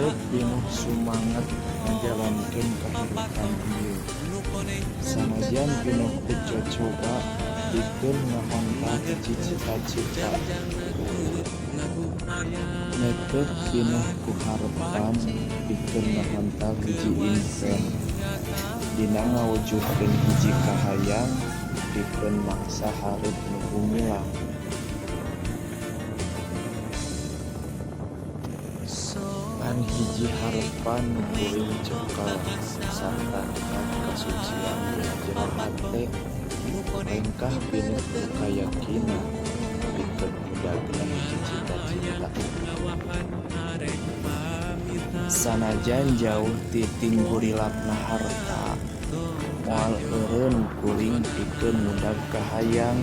Netep pinuh sumanget ngajalankeun kahirupan ieu. Sanajan pinuh ku cocoba pikeun ngahontar hiji cita-cita. Netep pinuh ku harepan pikeun ngahontar hiji impen. Dina ngawujudkeun hiji kahayang pikeun mangsa hareup nu gumilang. Pan hiji harepan nu kuring cekal sarta nekat kasucian dina jero hate, lengkah pinuh ku kayakinan pikeun mudagna hiji cita-cita. Sanajan jauh ti tinggurilapna harta, moal eureun kuring pikeun mudag kahayang.